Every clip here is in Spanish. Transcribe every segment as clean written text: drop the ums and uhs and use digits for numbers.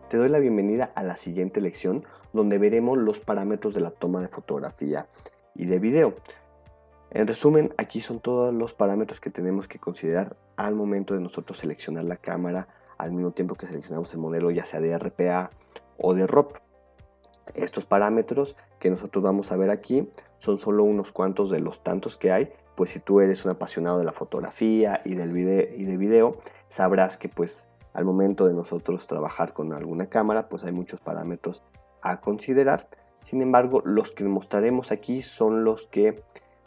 Te doy la bienvenida a la siguiente lección donde veremos los parámetros de la toma de fotografía y de video. En resumen, aquí son todos los parámetros que tenemos que considerar al momento de nosotros seleccionar la cámara al mismo tiempo que seleccionamos el modelo, ya sea de RPA o de RAW. Estos parámetros que nosotros vamos a ver aquí son solo unos cuantos de los tantos que hay, pues si tú eres un apasionado de la fotografía y del video, sabrás que pues al momento de nosotros trabajar con alguna cámara, pues hay muchos parámetros a considerar. Sin embargo, los que mostraremos aquí son los que,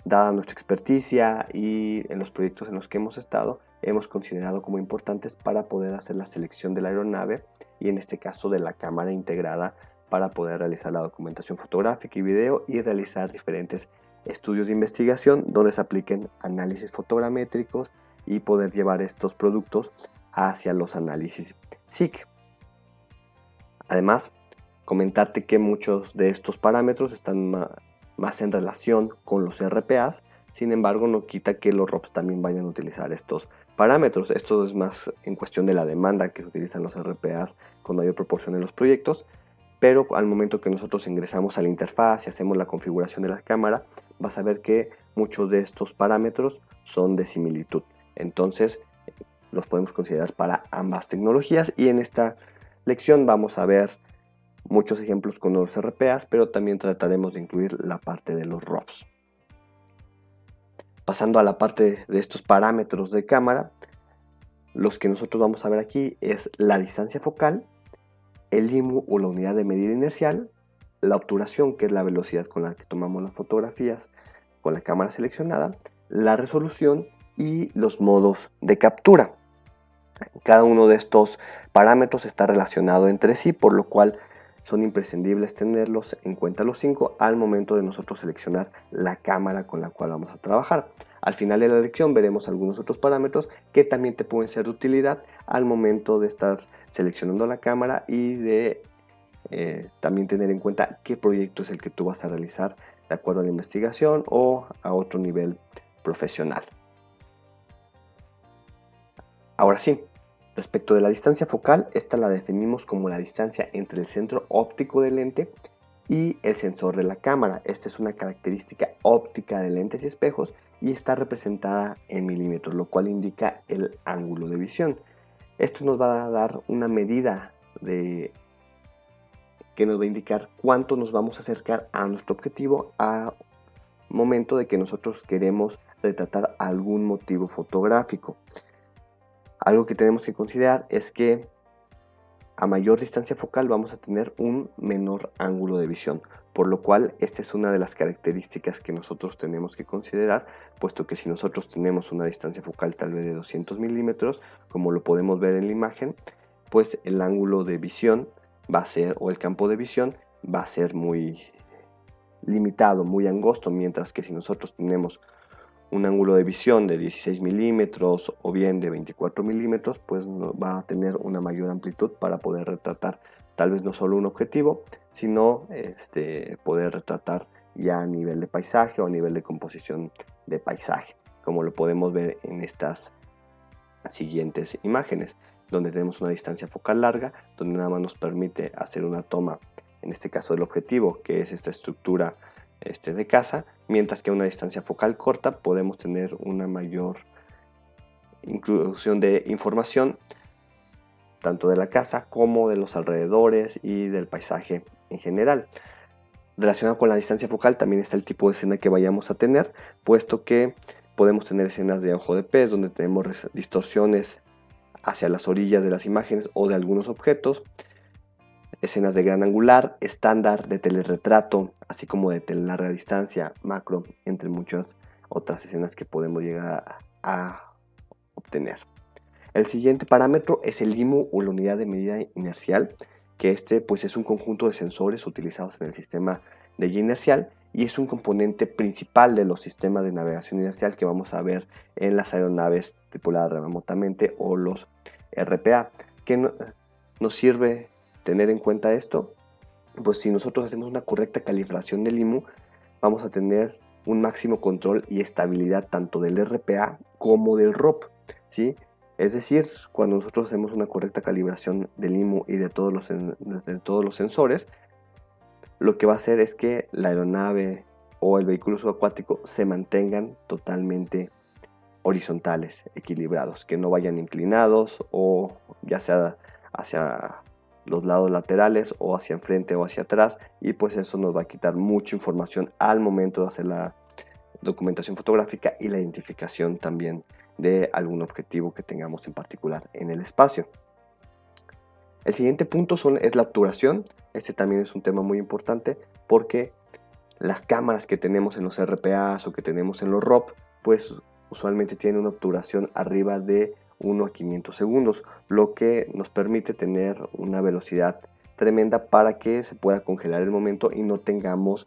dada nuestra experticia y en los proyectos en los que hemos estado, hemos considerado como importantes para poder hacer la selección de la aeronave y en este caso de la cámara integrada para poder realizar la documentación fotográfica y video y realizar diferentes estudios de investigación donde se apliquen análisis fotogramétricos y poder llevar estos productos hacia los análisis SIG. Además, comentarte que muchos de estos parámetros están más en relación con los RPAs, sin embargo no quita que los ROPs también vayan a utilizar estos parámetros. Esto es más en cuestión de la demanda que se utilizan los RPAs con mayor proporción en los proyectos, pero al momento que nosotros ingresamos a la interfaz y hacemos la configuración de la cámara, vas a ver que muchos de estos parámetros son de similitud. Entonces, los podemos considerar para ambas tecnologías y en esta lección vamos a ver muchos ejemplos con los RPAs, pero también trataremos de incluir la parte de los RAWs. Pasando a la parte de estos parámetros de cámara, los que nosotros vamos a ver aquí es la distancia focal, el IMU o la unidad de medida inercial, la obturación, que es la velocidad con la que tomamos las fotografías con la cámara seleccionada, la resolución y los modos de captura. Cada uno de estos parámetros está relacionado entre sí, por lo cual son imprescindibles tenerlos en cuenta los 5 al momento de nosotros seleccionar la cámara con la cual vamos a trabajar. Al final de la lección veremos algunos otros parámetros que también te pueden ser de utilidad al momento de estar seleccionando la cámara y de también tener en cuenta qué proyecto es el que tú vas a realizar de acuerdo a la investigación o a otro nivel profesional. Ahora sí, respecto de la distancia focal, esta la definimos como la distancia entre el centro óptico del lente y el sensor de la cámara. Esta es una característica óptica de lentes y espejos y está representada en milímetros, lo cual indica el ángulo de visión. Esto nos va a dar una medida que nos va a indicar cuánto nos vamos a acercar a nuestro objetivo a momento de que nosotros queremos retratar algún motivo fotográfico. Algo que tenemos que considerar es que a mayor distancia focal vamos a tener un menor ángulo de visión, por lo cual esta es una de las características que nosotros tenemos que considerar, puesto que si nosotros tenemos una distancia focal tal vez de 200 milímetros, como lo podemos ver en la imagen, pues el ángulo de visión va a ser, o el campo de visión va a ser muy limitado, muy angosto, mientras que si nosotros tenemos un ángulo de visión de 16 milímetros o bien de 24 milímetros, pues va a tener una mayor amplitud para poder retratar tal vez no solo un objetivo, sino poder retratar ya a nivel de paisaje o a nivel de composición de paisaje, como lo podemos ver en estas siguientes imágenes, donde tenemos una distancia focal larga, donde nada más nos permite hacer una toma, en este caso del objetivo, que es esta estructura de casa, mientras que a una distancia focal corta podemos tener una mayor inclusión de información tanto de la casa como de los alrededores y del paisaje en general. Relacionado con la distancia focal también está el tipo de escena que vayamos a tener, puesto que podemos tener escenas de ojo de pez donde tenemos distorsiones hacia las orillas de las imágenes o de algunos objetos, escenas de gran angular, estándar, de telerretrato, así como de larga distancia, macro, entre muchas otras escenas que podemos llegar a obtener. El siguiente parámetro es el IMU o la unidad de medida inercial, que pues es un conjunto de sensores utilizados en el sistema de guía inercial y es un componente principal de los sistemas de navegación inercial que vamos a ver en las aeronaves tripuladas remotamente o los RPA. ¿Qué nos sirve tener en cuenta esto? Pues si nosotros hacemos una correcta calibración del IMU, vamos a tener un máximo control y estabilidad tanto del RPA como del ROP, ¿sí? Es decir, cuando nosotros hacemos una correcta calibración del IMU y de todos los sensores, lo que va a hacer es que la aeronave o el vehículo subacuático se mantengan totalmente horizontales, equilibrados, que no vayan inclinados o ya sea hacia los lados laterales o hacia enfrente o hacia atrás, y pues eso nos va a quitar mucha información al momento de hacer la documentación fotográfica y la identificación también de algún objetivo que tengamos en particular en el espacio. El siguiente punto es la obturación. Este también es un tema muy importante porque las cámaras que tenemos en los RPAs o que tenemos en los ROP, pues usualmente tienen una obturación arriba de 1 a 500 segundos, lo que nos permite tener una velocidad tremenda para que se pueda congelar el momento y no tengamos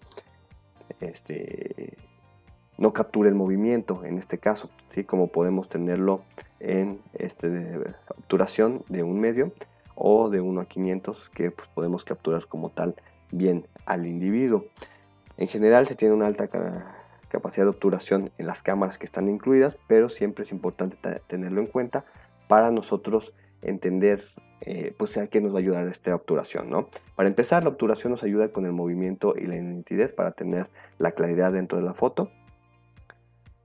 no capture el movimiento en este caso, ¿sí? Como podemos tenerlo en obturación de un medio o de 1 a 500, que pues, podemos capturar como tal bien al individuo. En general se tiene una alta capacidad de obturación en las cámaras que están incluidas, pero siempre es importante tenerlo en cuenta para nosotros entender pues a qué nos va a ayudar esta obturación, ¿no? Para empezar, la obturación nos ayuda con el movimiento y la nitidez para tener la claridad dentro de la foto.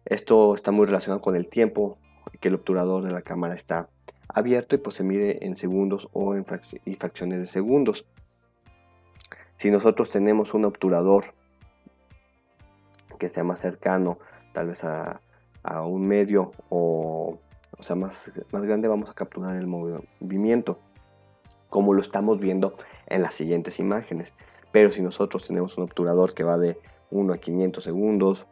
Esto está muy relacionado con el tiempo que el obturador de la cámara está abierto y pues se mide en segundos o en fracciones de segundos. Si nosotros tenemos un obturador que sea más cercano tal vez a un medio o sea más grande, vamos a capturar el movimiento como lo estamos viendo en las siguientes imágenes. Pero si nosotros tenemos un obturador que va de 1 a 500 segundos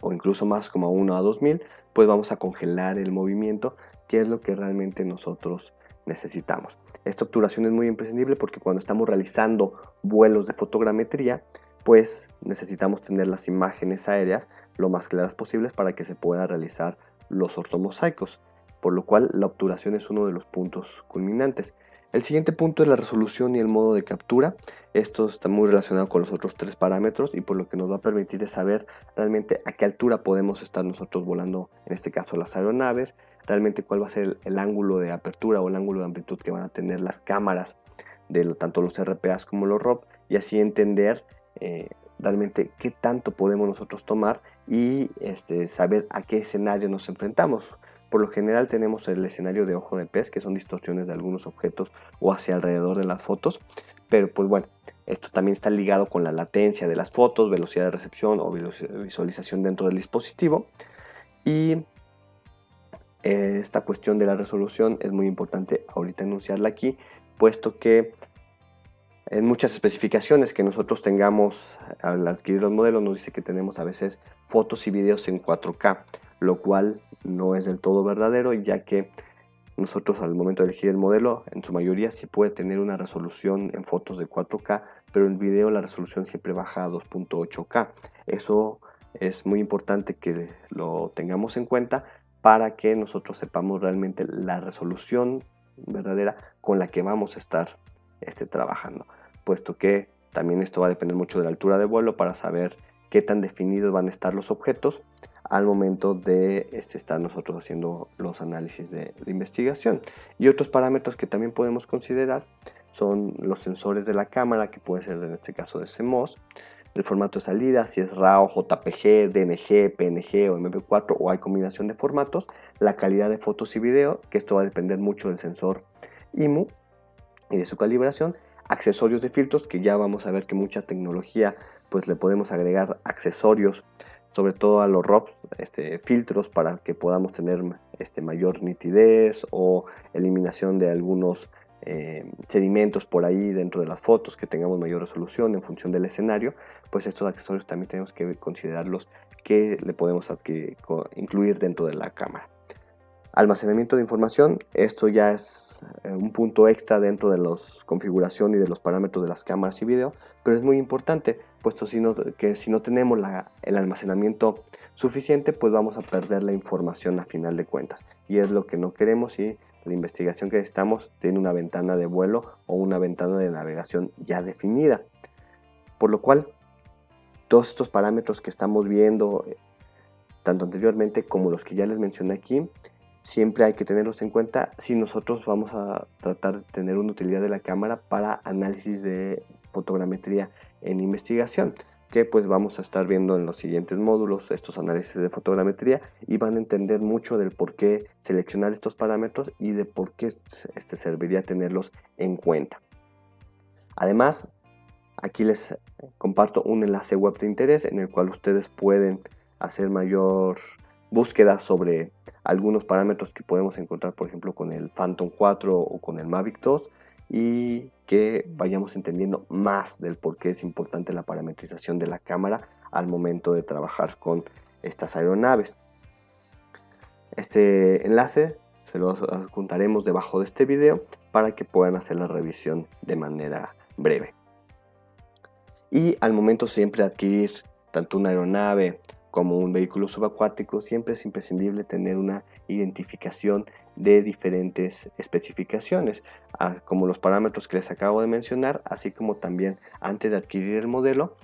o incluso más, como a 1 a 2000, pues vamos a congelar el movimiento, que es lo que realmente nosotros necesitamos. Esta obturación es muy imprescindible porque cuando estamos realizando vuelos de fotogrametría, pues necesitamos tener las imágenes aéreas lo más claras posibles para que se pueda realizar los ortomosaicos, por lo cual la obturación es uno de los puntos culminantes. El siguiente punto es la resolución y el modo de captura. Esto está muy relacionado con los otros tres parámetros y por lo que nos va a permitir es saber realmente a qué altura podemos estar nosotros volando, en este caso las aeronaves, realmente cuál va a ser el ángulo de apertura o el ángulo de amplitud que van a tener las cámaras de tanto los RPAs como los ROP, y así entender realmente qué tanto podemos nosotros tomar y saber a qué escenario nos enfrentamos. Por lo general tenemos el escenario de ojo de pez, que son distorsiones de algunos objetos o hacia alrededor de las fotos, pero pues bueno, esto también está ligado con la latencia de las fotos, velocidad de recepción o visualización dentro del dispositivo. Y esta cuestión de la resolución es muy importante ahorita enunciarla aquí, puesto que en muchas especificaciones que nosotros tengamos al adquirir los modelos nos dice que tenemos a veces fotos y videos en 4K, lo cual no es del todo verdadero, ya que nosotros al momento de elegir el modelo, en su mayoría sí puede tener una resolución en fotos de 4K, pero en video la resolución siempre baja a 2.8K. Eso es muy importante que lo tengamos en cuenta para que nosotros sepamos realmente la resolución verdadera con la que vamos a estar trabajando, puesto que también esto va a depender mucho de la altura de vuelo para saber qué tan definidos van a estar los objetos al momento de estar nosotros haciendo los análisis de investigación. Y otros parámetros que también podemos considerar son los sensores de la cámara, que puede ser en este caso de CMOS, el formato de salida, si es RAW, JPG, DNG, PNG o MP4 o hay combinación de formatos, la calidad de fotos y video, que esto va a depender mucho del sensor IMU y de su calibración, accesorios de filtros, que ya vamos a ver que mucha tecnología pues le podemos agregar accesorios, sobre todo a los ROPs, filtros para que podamos tener mayor nitidez o eliminación de algunos sedimentos por ahí dentro de las fotos, que tengamos mayor resolución en función del escenario. Pues estos accesorios también tenemos que considerarlos, que le podemos incluir dentro de la cámara. Almacenamiento de información, esto ya es un punto extra dentro de la configuración y de los parámetros de las cámaras y video, pero es muy importante, puesto que si no tenemos el almacenamiento suficiente, pues vamos a perder la información a final de cuentas, y es lo que no queremos, y la investigación que necesitamos tiene una ventana de vuelo o una ventana de navegación ya definida, por lo cual todos estos parámetros que estamos viendo tanto anteriormente como los que ya les mencioné aquí siempre hay que tenerlos en cuenta si nosotros vamos a tratar de tener una utilidad de la cámara para análisis de fotogrametría en investigación, que pues vamos a estar viendo en los siguientes módulos estos análisis de fotogrametría y van a entender mucho del por qué seleccionar estos parámetros y de por qué serviría tenerlos en cuenta. Además, aquí les comparto un enlace web de interés en el cual ustedes pueden hacer mayor búsqueda sobre algunos parámetros que podemos encontrar, por ejemplo, con el Phantom 4 o con el Mavic 2, y que vayamos entendiendo más del por qué es importante la parametrización de la cámara al momento de trabajar con estas aeronaves. Este enlace se lo adjuntaremos debajo de este video para que puedan hacer la revisión de manera breve. Y al momento siempre de adquirir tanto una aeronave como un vehículo subacuático, siempre es imprescindible tener una identificación de diferentes especificaciones, como los parámetros que les acabo de mencionar, así como también antes de adquirir el modelo,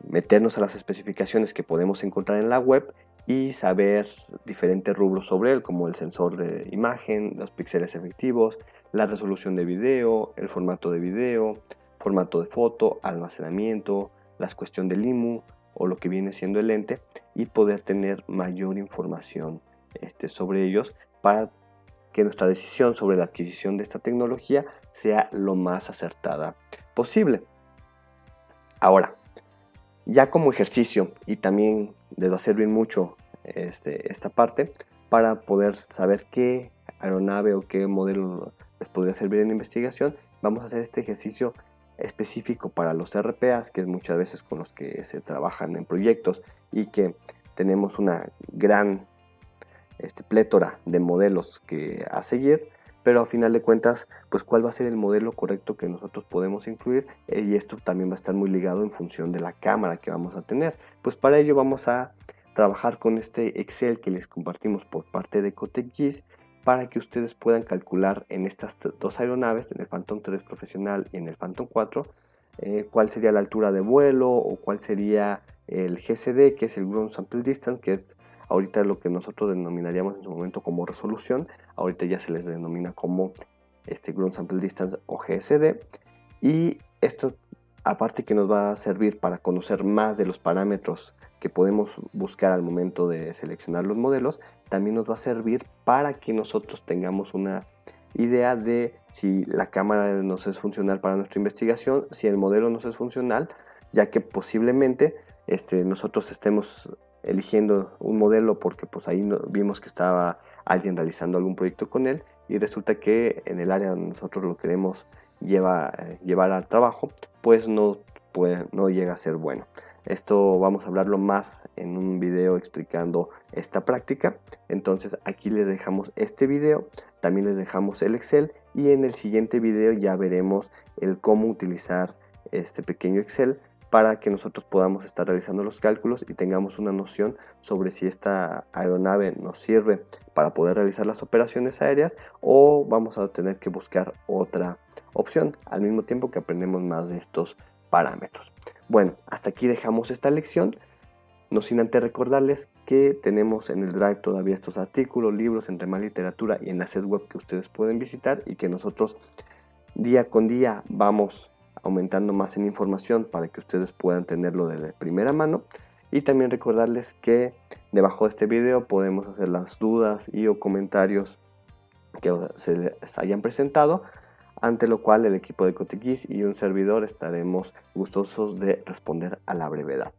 meternos a las especificaciones que podemos encontrar en la web y saber diferentes rubros sobre él, como el sensor de imagen, los píxeles efectivos, la resolución de video, el formato de video, formato de foto, almacenamiento, la cuestión del IMU o lo que viene siendo el lente, y poder tener mayor información sobre ellos para que nuestra decisión sobre la adquisición de esta tecnología sea lo más acertada posible. Ahora, ya como ejercicio, y también les va a servir mucho esta parte para poder saber qué aeronave o qué modelo les podría servir en investigación, vamos a hacer este ejercicio específico para los RPAs, que es muchas veces con los que se trabajan en proyectos y que tenemos una gran plétora de modelos a seguir, pero a final de cuentas, pues cuál va a ser el modelo correcto que nosotros podemos incluir, y esto también va a estar muy ligado en función de la cámara que vamos a tener. Pues para ello vamos a trabajar con este Excel que les compartimos por parte de CotecGIS, para que ustedes puedan calcular en estas dos aeronaves, en el Phantom 3 profesional y en el Phantom 4, cuál sería la altura de vuelo o cuál sería el GSD, que es el Ground Sample Distance, que es ahorita lo que nosotros denominaríamos en su momento como resolución, ahorita ya se les denomina como Ground Sample Distance o GSD, y esto aparte que nos va a servir para conocer más de los parámetros que podemos buscar al momento de seleccionar los modelos, también nos va a servir para que nosotros tengamos una idea de si la cámara nos es funcional para nuestra investigación, si el modelo nos es funcional, ya que posiblemente nosotros estemos eligiendo un modelo porque pues ahí vimos que estaba alguien realizando algún proyecto con él y resulta que en el área donde nosotros lo queremos llevar al trabajo, pues no llega a ser bueno. Esto vamos a hablarlo más en un video explicando esta práctica. Entonces aquí les dejamos este video, también les dejamos el Excel, y en el siguiente video ya veremos el cómo utilizar este pequeño Excel para que nosotros podamos estar realizando los cálculos y tengamos una noción sobre si esta aeronave nos sirve para poder realizar las operaciones aéreas o vamos a tener que buscar otra opción al mismo tiempo que aprendemos más de estos parámetros. Bueno, hasta aquí dejamos esta lección. No sin antes recordarles que tenemos en el Drive todavía estos artículos, libros, entre más literatura y enlaces web que ustedes pueden visitar y que nosotros día con día vamos aumentando más en información para que ustedes puedan tenerlo de primera mano. Y también recordarles que debajo de este video podemos hacer las dudas y o comentarios que se les hayan presentado, ante lo cual el equipo de CotecGIS y un servidor estaremos gustosos de responder a la brevedad.